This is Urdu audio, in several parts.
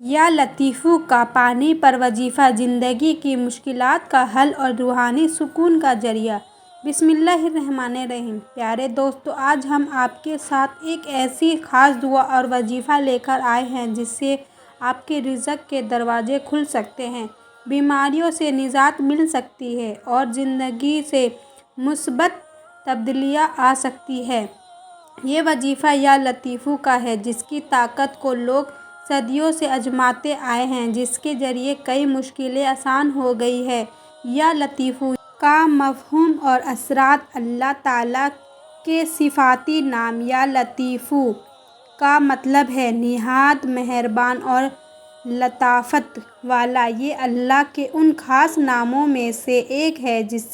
یا لطیفو کا پانی پر وظیفہ زندگی کی مشکلات کا حل اور روحانی سکون کا ذریعہ۔ بسم اللہ الرحمن الرحیم۔ پیارے دوستو، آج ہم آپ کے ساتھ ایک ایسی خاص دعا اور وظیفہ لے کر آئے ہیں جس سے آپ کے رزق کے دروازے کھل سکتے ہیں، بیماریوں سے نجات مل سکتی ہے اور زندگی سے مثبت تبدیلیاں آ سکتی ہیں۔ یہ وظیفہ یا لطیفو کا ہے جس کی طاقت کو لوگ صدیوں سے آزماتے آئے ہیں، جس کے ذریعے کئی مشکلیں آسان ہو گئی ہیں۔ یا لطیفو کا مفہوم اور اثرات۔ اللہ تعالیٰ کے صفاتی نام یا لطیفو کا مطلب ہے نہایت مہربان اور لطافت والا۔ یہ اللہ کے ان خاص ناموں میں سے ایک ہے جس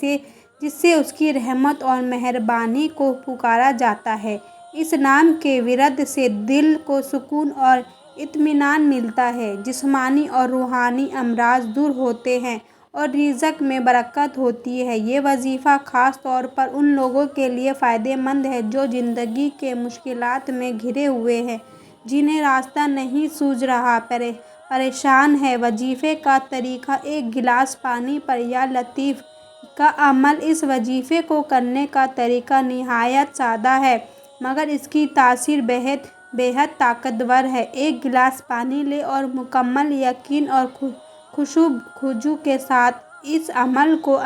سے اس کی رحمت اور مہربانی کو پکارا جاتا ہے۔ اس نام کے ورد سے دل کو سکون اور اطمینان ملتا ہے، جسمانی اور روحانی امراض دور ہوتے ہیں اور رزق میں برکت ہوتی ہے۔ یہ وظیفہ خاص طور پر ان لوگوں کے لیے فائدہ مند ہے جو زندگی کے مشکلات میں گھرے ہوئے ہیں، جنہیں راستہ نہیں سوجھ رہا، پریشان ہیں۔ وظیفے کا طریقہ: ایک گلاس پانی پر یا لطیف کا عمل۔ اس وظیفے کو کرنے کا طریقہ نہایت سادہ ہے مگر اس کی تاثیر بے حد طاقتور ہے۔ ایک گلاس پانی لیں اور مکمل یقین اور خضوع کے ساتھ اس عمل کو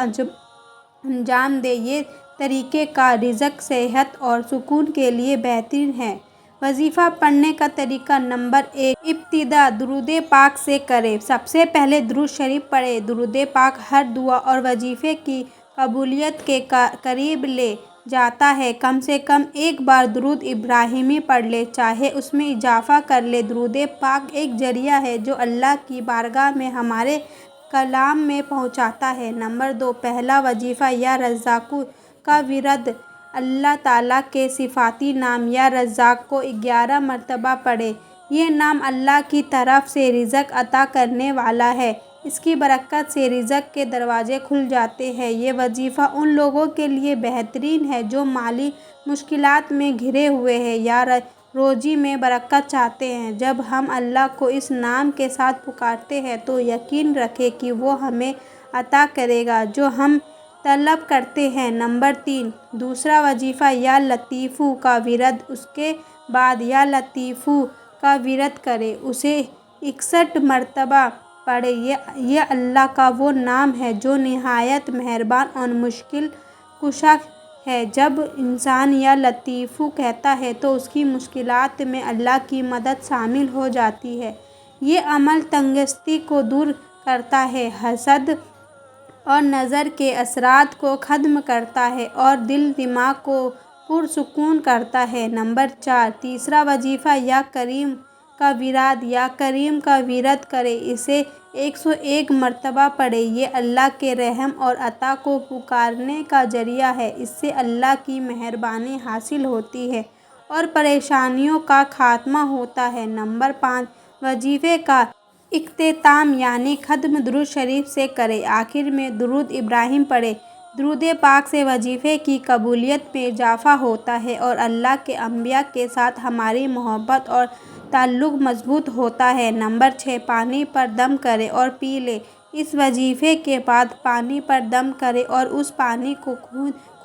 انجام دیں۔ یہ طریقہ کار رزق، صحت اور سکون کے لیے بہترین ہے۔ وظیفہ پڑھنے کا طریقہ: نمبر 1، ابتدا درود پاک سے کریں۔ سب سے پہلے درود شریف پڑھیں۔ درود پاک ہر دعا اور وظیفے کی قبولیت کے قریب لے جاتا ہے۔ کم سے کم ایک بار درود ابراہیمی پڑھ لیں، چاہے اس میں اضافہ کر لیں۔ درود پاک ایک ذریعہ ہے جو اللہ کی بارگاہ میں ہمارے کلام میں پہنچاتا ہے۔ نمبر 2، پہلا وظیفہ یا رزاق کا ورد۔ اللہ تعالیٰ کے صفاتی نام یا رزاق کو 11 مرتبہ پڑھیں۔ یہ نام اللہ کی طرف سے رزق عطا کرنے والا ہے۔ اس کی برکت سے رزق کے دروازے کھل جاتے ہیں۔ یہ وظیفہ ان لوگوں کے لیے بہترین ہے جو مالی مشکلات میں گھرے ہوئے ہیں یا روزی میں برکت چاہتے ہیں۔ جب ہم اللہ کو اس نام کے ساتھ پکارتے ہیں تو یقین رکھیں کہ وہ ہمیں عطا کرے گا جو ہم طلب کرتے ہیں۔ نمبر 3، دوسرا وظیفہ یا لطیفو کا ورد۔ اس کے بعد یا لطیفو کا ورد کریں، اسے 61 مرتبہ پڑھیں۔ یہ اللہ کا وہ نام ہے جو نہایت مہربان اور مشکل کشا ہے۔ جب انسان یا لطیفو کہتا ہے تو اس کی مشکلات میں اللہ کی مدد شامل ہو جاتی ہے۔ یہ عمل تنگدستی کو دور کرتا ہے، حسد اور نظر کے اثرات کو ختم کرتا ہے اور دل دماغ کو پرسکون کرتا ہے۔ نمبر 4، تیسرا وظیفہ یا کریم کا ورد۔ یا کریم کا ورد کریں، اسے 101 مرتبہ پڑھیں۔ یہ اللہ کے رحم اور عطا کو پکارنے کا ذریعہ ہے۔ اس سے اللہ کی مہربانی حاصل ہوتی ہے اور پریشانیوں کا خاتمہ ہوتا ہے۔ نمبر 5، وظیفے کا اختتام یعنی ختم درود شریف سے کریں۔ آخر میں درود ابراہیم پڑھیں۔ درود پاک سے وظیفے کی قبولیت میں اضافہ ہوتا ہے اور اللہ کے انبیاء کے ساتھ ہماری محبت اور تعلق مضبوط ہوتا ہے۔ نمبر 6، پانی پر دم کریں اور پی لیں۔ اس وظیفے کے بعد پانی پر دم کریں اور اس پانی کو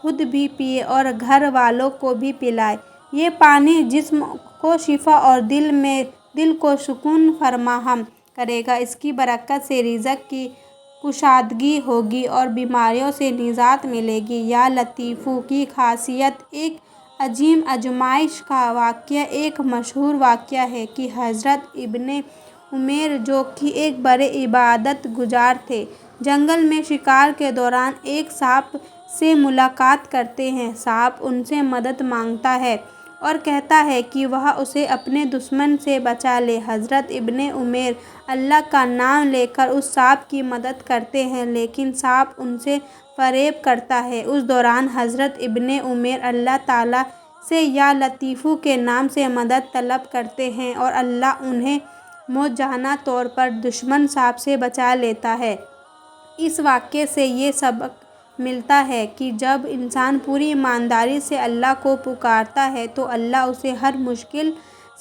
خود بھی پئیں اور گھر والوں کو بھی پلائیں۔ یہ پانی جسم کو شفا اور دل کو سکون فراہم کرے گا۔ اس کی برکت سے رزق کی کشادگی ہوگی اور بیماریوں سے نجات ملے گی۔ یا لطیفو کی خاصیت: ایک عظیم آزمائش کا واقعہ۔ ایک مشہور واقعہ ہے کہ حضرت ابن عمیر جو کہ ایک بڑے عبادت گزار تھے، جنگل میں شکار کے دوران ایک سانپ سے ملاقات کرتے ہیں۔ سانپ ان سے مدد مانگتا ہے اور کہتا ہے کہ وہ اسے اپنے دشمن سے بچا لے۔ حضرت ابن عمیر اللہ کا نام لے کر اس سانپ کی مدد کرتے ہیں لیکن سانپ ان سے فریب کرتا ہے۔ اس دوران حضرت ابن عمیر اللہ تعالیٰ سے یا لطیفو کے نام سے مدد طلب کرتے ہیں اور اللہ انہیں موجزانہ طور پر دشمن سانپ سے بچا لیتا ہے۔ اس واقعے سے یہ سبق ملتا ہے کہ جب انسان پوری ایمانداری سے اللہ کو پکارتا ہے تو اللہ اسے ہر مشکل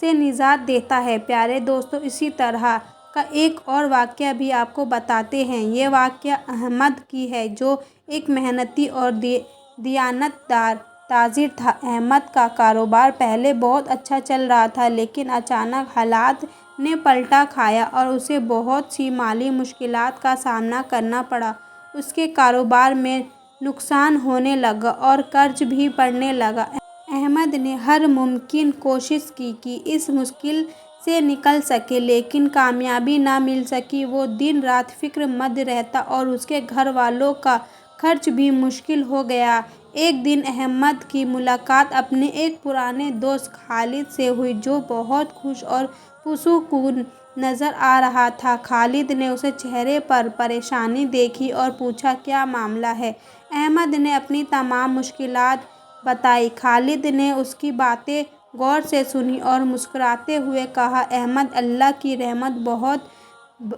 سے نجات دیتا ہے۔ پیارے دوستو، اسی طرح کا ایک اور واقعہ بھی آپ کو بتاتے ہیں۔ یہ واقعہ احمد کی ہے، جو ایک محنتی اور دیانت دار تاجر تھا۔ احمد کا کاروبار پہلے بہت اچھا چل رہا تھا، لیکن اچانک حالات نے پلٹا کھایا اور اسے بہت سی مالی مشکلات کا سامنا کرنا پڑا۔ اس کے کاروبار میں نقصان ہونے لگا اور قرض بھی بڑھنے لگا۔ احمد نے ہر ممکن کوشش کی کہ اس مشکل سے نکل سکے، لیکن کامیابی نہ مل سکی۔ وہ دن رات فکر مند رہتا اور اس کے گھر والوں کا خرچ بھی مشکل ہو گیا۔ ایک دن احمد کی ملاقات اپنے ایک پرانے دوست خالد سے ہوئی، جو بہت خوش اور پرسکون نظر آ رہا تھا۔ خالد نے اس کے چہرے پر پریشانی دیکھی اور پوچھا، کیا معاملہ ہے؟ احمد نے اپنی تمام مشکلات بتائیں۔ خالد نے اس کی باتیں غور سے سنی اور مسکراتے ہوئے کہا، احمد، اللہ کی رحمت بہت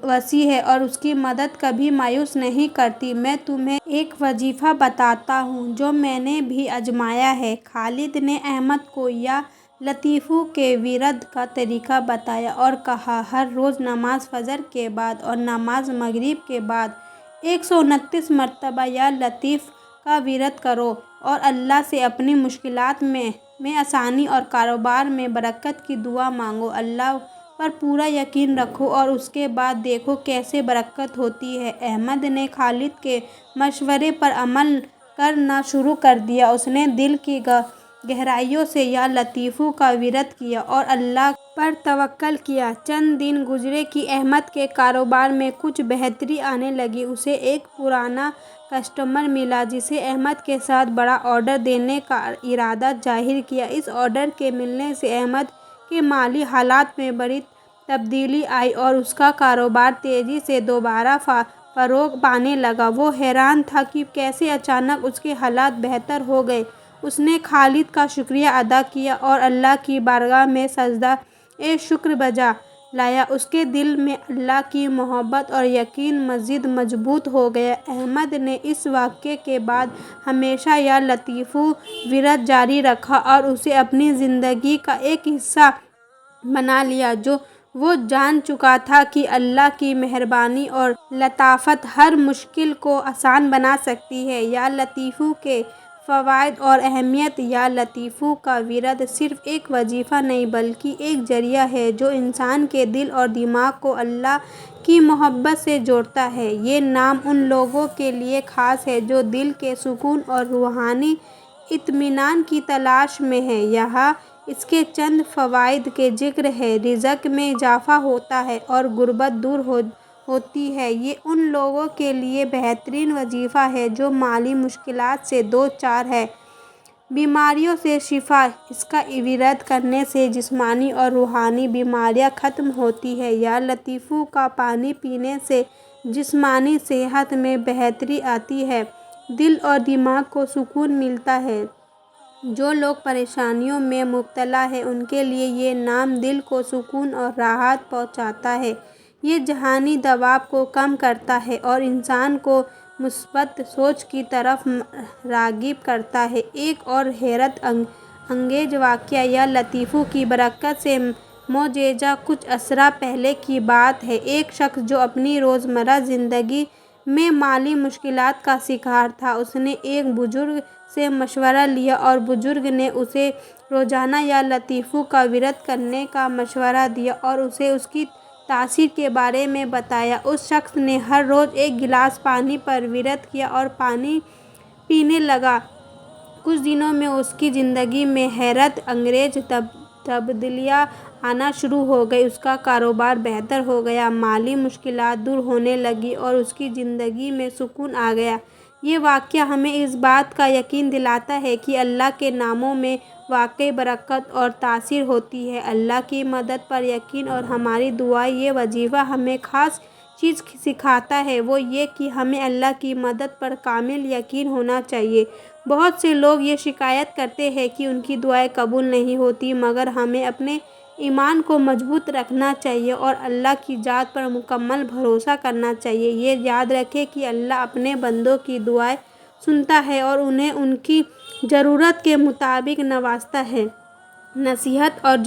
وسیع ہے اور اس کی مدد کبھی مایوس نہیں کرتی۔ میں تمہیں ایک وظیفہ بتاتا ہوں جو میں نے بھی آزمایا ہے۔ خالد نے احمد کو یا لطیفو کے ورد کا طریقہ بتایا اور کہا، ہر روز نماز فجر کے بعد اور نماز مغرب کے بعد 129 مرتبہ یا لطیف کا ورد کرو اور اللہ سے اپنی مشکلات میں آسانی اور کاروبار میں برکت کی دعا مانگو۔ اللہ پر پورا یقین رکھو اور اس کے بعد دیکھو کیسے برکت ہوتی ہے۔ احمد نے خالد کے مشورے پر عمل کرنا شروع کر دیا۔ اس نے دل کی گہرائیوں سے یا لطیفو کا ورد کیا اور اللہ پر توکل کیا۔ چند دن گزرے کہ احمد کے کاروبار میں کچھ بہتری آنے لگی۔ اسے ایک پرانا کسٹمر ملا جسے احمد کے ساتھ بڑا آرڈر دینے کا ارادہ ظاہر کیا۔ اس آرڈر کے ملنے سے احمد کے مالی حالات میں بڑی تبدیلی آئی اور اس کا کاروبار تیزی سے دوبارہ فروغ پانے لگا۔ وہ حیران تھا کہ کیسے اچانک اس کے حالات بہتر ہو گئے۔ اس نے خالد کا شکریہ ادا کیا اور اللہ کی بارگاہ میں سجدہ شکر بجا لایا۔ اس کے دل میں اللہ کی محبت اور یقین مزید مضبوط ہو گیا۔ احمد نے اس واقعے کے بعد ہمیشہ یا لطیفو ورد جاری رکھا اور اسے اپنی زندگی کا ایک حصہ بنا لیا۔ وہ جان چکا تھا کہ اللہ کی مہربانی اور لطافت ہر مشکل کو آسان بنا سکتی ہے۔ یا لطیفو کے فوائد اور اہمیت۔ یا لطیفو کا ورد صرف ایک وظیفہ نہیں بلکہ ایک ذریعہ ہے جو انسان کے دل اور دماغ کو اللہ کی محبت سے جوڑتا ہے۔ یہ نام ان لوگوں کے لیے خاص ہے جو دل کے سکون اور روحانی اطمینان کی تلاش میں ہیں۔ یہاں اس کے چند فوائد کا ذکر ہے۔ رزق میں اضافہ ہوتا ہے اور غربت دور ہوتی ہے۔ یہ ان لوگوں کے لیے بہترین وظیفہ ہے جو مالی مشکلات سے دوچار ہیں۔ بیماریوں سے شفا۔ اس کا ورد کرنے سے جسمانی اور روحانی بیماریاں ختم ہوتی ہیں۔ یا لطیفو کا پانی پینے سے جسمانی صحت میں بہتری آتی ہے، دل اور دماغ کو سکون ملتا ہے۔ جو لوگ پریشانیوں میں مبتلا ہیں ان کے لیے یہ نام دل کو سکون اور راحت پہنچاتا ہے۔ یہ ذہنی دباؤ کو کم کرتا ہے اور انسان کو مثبت سوچ کی طرف راغب کرتا ہے۔ ایک اور حیرت انگیز واقعہ یا لطیفو کی برکت سے معجزہ کچھ عرصہ پہلے کی بات ہے۔ ایک شخص جو اپنی روزمرہ زندگی میں مالی مشکلات کا شکار تھا، اس نے ایک بزرگ سے مشورہ لیا اور بزرگ نے اسے روزانہ یا لطیفو کا ورد کرنے کا مشورہ دیا اور اسے اس کی تاثیر کے بارے میں بتایا۔ اس شخص نے ہر روز ایک گلاس پانی پر ورد کیا اور پانی پینے لگا۔ کچھ دنوں میں اس کی زندگی میں حیرت انگیز تبدیلیاں آنا شروع ہو گئیں۔ اس کا کاروبار بہتر ہو گیا، مالی مشکلات دور ہونے لگیں اور اس کی زندگی میں سکون آ گیا۔ یہ واقعہ ہمیں اس بات کا یقین دلاتا ہے کہ اللہ کے ناموں میں واقعی برکت اور تاثیر ہوتی ہے۔ اللہ کی مدد پر یقین اور ہماری دعائیں۔ یہ وظیفہ ہمیں خاص چیز سکھاتا ہے، وہ یہ کہ ہمیں اللہ کی مدد پر کامل یقین ہونا چاہیے۔ بہت سے لوگ یہ شکایت کرتے ہیں کہ ان کی دعائیں قبول نہیں ہوتیں، مگر ہمیں اپنے ایمان کو مضبوط رکھنا چاہیے اور اللہ کی ذات پر مکمل بھروسہ کرنا چاہیے۔ یہ یاد رکھیں کہ اللہ اپنے بندوں کی دعائیں سنتا ہے اور انہیں ان کی ضرورت کے مطابق نوازتا ہے۔ نصیحت اور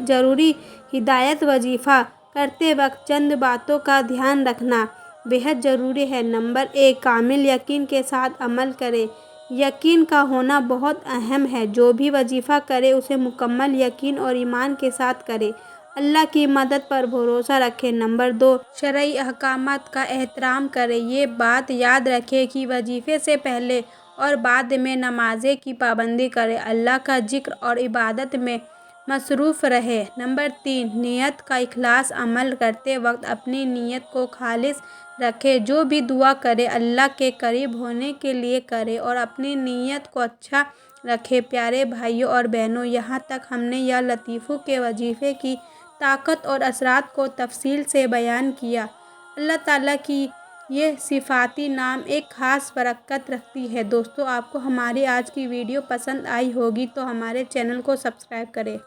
ضروری ہدایت۔ وظیفہ کرتے وقت چند باتوں کا دھیان رکھنا بہت ضروری ہے۔ نمبر 1، کامل یقین کے ساتھ عمل کریں۔ یقین کا ہونا بہت اہم ہے۔ جو بھی وظیفہ کرے اسے مکمل یقین اور ایمان کے ساتھ کرے۔ اللہ کی مدد پر بھروسہ رکھیں۔ نمبر 2، شرعی احکامات کا احترام کریں۔ یہ بات یاد رکھیں کہ وظیفے سے پہلے اور بعد میں نماز کی پابندی کریں۔ اللہ کا ذکر اور عبادت میں مصروف رہیں۔ نمبر 3، نیت کا اخلاص۔ عمل کرتے وقت اپنی نیت کو خالص رکھیں۔ جو بھی دعا کرے اللہ کے قریب ہونے کے لیے کرے اور اپنی نیت کو اچھا رکھے۔ پیارے بھائیوں اور بہنوں، یہاں تک ہم نے یا لطیفوں کے وظیفے کی طاقت اور اثرات کو تفصیل سے بیان کیا۔ اللہ تعالیٰ کی یہ صفاتی نام ایک خاص برکت رکھتی ہے۔ دوستو، آپ کو ہماری آج کی ویڈیو پسند آئی ہوگی تو ہمارے چینل کو سبسکرائب کریں۔